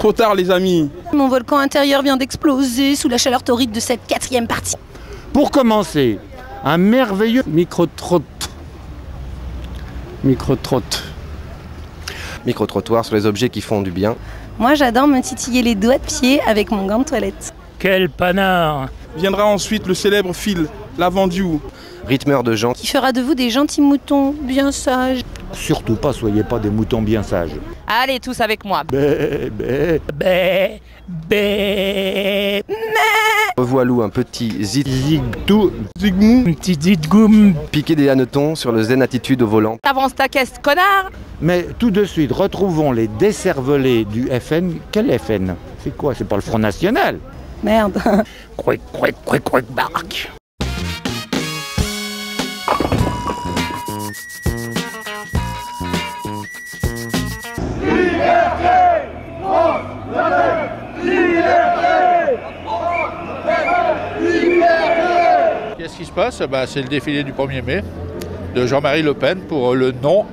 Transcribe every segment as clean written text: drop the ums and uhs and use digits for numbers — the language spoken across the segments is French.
Trop tard les amis. Mon volcan intérieur vient d'exploser sous la chaleur torride de cette 4e partie. Pour commencer, un merveilleux micro-trottoir Micro-trottoir sur les objets qui font du bien. Moi j'adore me titiller les doigts de pied avec mon gant de toilette. Quel panard! Viendra ensuite le célèbre fil, la vendiou. Rythmeur de gens. Qui fera de vous des gentils moutons bien sages. Surtout pas, soyez pas des moutons bien sages. Allez, tous avec moi. Bé, bé. Bé, bé. Revoilou un petit Zigtou. Zigmou. Un petit zitgoum. piqué des hannetons sur le zen attitude au volant. Avance ta caisse, connard! Mais tout de suite, retrouvons les décervelés du FN. Quel FN? C'est quoi? C'est pas le Front National? Merde. Couic, couic, couic, couic, bark. Qu'est-ce qui se passe? C'est le défilé du 1er mai de Jean-Marie Le Pen pour le non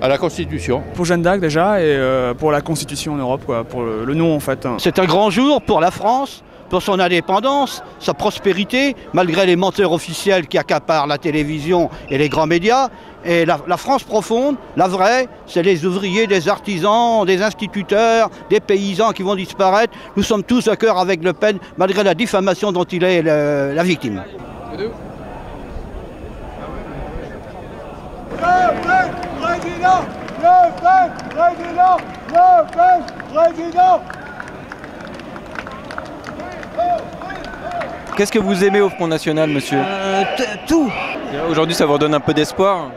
à la Constitution. Pour Jeanne d'Arc déjà et pour la Constitution en Europe, quoi, pour le non en fait. C'est un grand jour pour la France, pour son indépendance, sa prospérité, malgré les menteurs officiels qui accaparent la télévision et les grands médias. Et la France profonde, la vraie, c'est les ouvriers, des artisans, des instituteurs, des paysans qui vont disparaître. Nous sommes tous à cœur avec Le Pen, malgré la diffamation dont il est la victime. Le Pen, président! Le Pen, président! Le Pen, président! Qu'est-ce que vous aimez au Front National, monsieur? Tout. Aujourd'hui, ça vous redonne un peu d'espoir?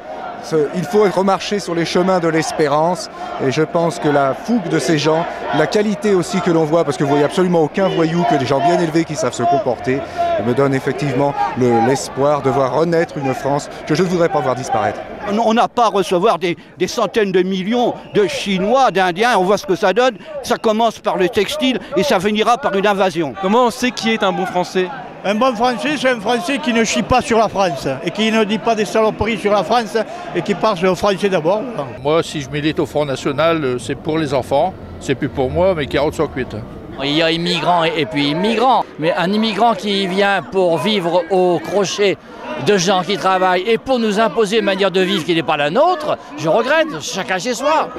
Il faut remarcher sur les chemins de l'espérance et je pense que la fougue de ces gens, la qualité aussi que l'on voit, parce que vous voyez absolument aucun voyou, que des gens bien élevés qui savent se comporter, me donne effectivement l'espoir de voir renaître une France que je ne voudrais pas voir disparaître. On n'a pas à recevoir des centaines de millions de Chinois, d'Indiens, on voit ce que ça donne. Ça commence par le textile et ça finira par une invasion. Comment on sait qui est un bon Français? Un bon Français, c'est un Français qui ne chie pas sur la France et qui ne dit pas des saloperies sur la France et qui parle aux Français d'abord. Moi, si je milite au Front National, c'est pour les enfants, c'est plus pour moi, mes carottes sont cuites. Il y a immigrants et puis immigrants, mais un immigrant qui vient pour vivre au crochet de gens qui travaillent et pour nous imposer une manière de vivre qui n'est pas la nôtre, je regrette, chacun chez soi.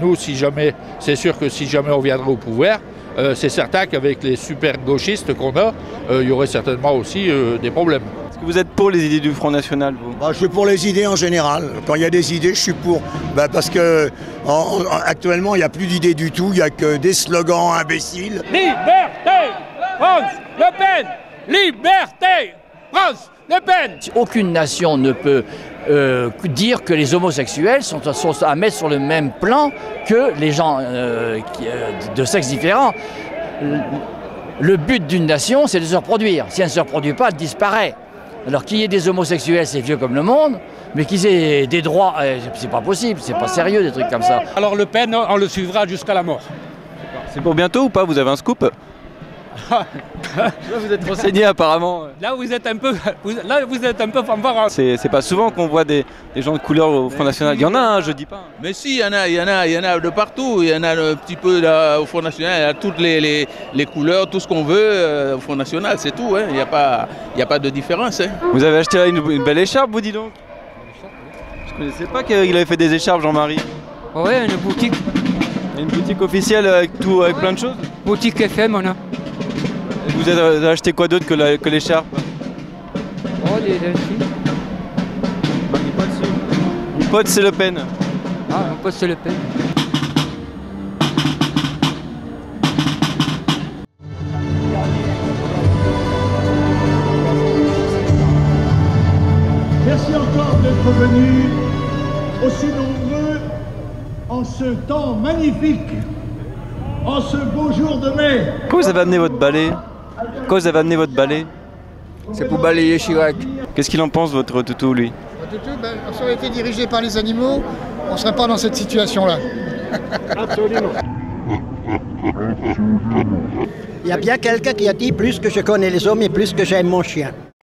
Nous, si jamais, c'est sûr que si jamais on viendrait au pouvoir, c'est certain qu'avec les super gauchistes qu'on a, il y aurait certainement aussi des problèmes. Est-ce que vous êtes pour les idées du Front National, vous? Je suis pour les idées en général. Quand il y a des idées, je suis pour. Parce que actuellement, il n'y a plus d'idées du tout, il n'y a que des slogans imbéciles. Liberté! France Le Pen! Liberté! France Le Pen! Aucune nation ne peut dire que les homosexuels sont à mettre sur le même plan que les gens de sexe différent. Le but d'une nation, c'est de se reproduire. Si elle ne se reproduit pas, elle disparaît. Alors qu'il y ait des homosexuels, c'est vieux comme le monde, mais qu'ils aient des droits, c'est pas possible, c'est pas sérieux des trucs comme ça. Alors Le Pen, on le suivra jusqu'à la mort. C'est pour bientôt ou pas? Vous avez un scoop? Là, vous êtes renseigné apparemment. Là vous êtes un peu fanfare. C'est pas souvent qu'on voit des gens de couleur au Front National. Il y en a un, je dis pas. Mais si, il y en a de partout. Il y en a un petit peu là, au Front National. Il y a toutes les couleurs, tout ce qu'on veut au Front National, c'est tout. Hein. Il n'y a pas de différence. Hein. Vous avez acheté une belle écharpe, vous dis donc? Je connaissais pas qu'il avait fait des écharpes, Jean-Marie. Ouais, une boutique. Une boutique officielle avec plein de choses? Boutique FM, on a. Vous avez acheté quoi d'autre que l'écharpe? Oh, des filles. Mon pote, c'est Le Pen. Ah, mon pote, c'est Le Pen. Merci encore d'être venus aussi nombreux en ce temps magnifique, en ce beau jour de mai. Pourquoi vous avez amené votre balai? Pourquoi vous avez amené votre balai? C'est pour balayer Chirac. Qu'est-ce qu'il en pense, votre toutou, lui? Toutou, si on était dirigé par les animaux, on ne serait pas dans cette situation-là. Absolument. Il y a bien quelqu'un qui a dit plus que je connais les hommes et plus que j'aime mon chien.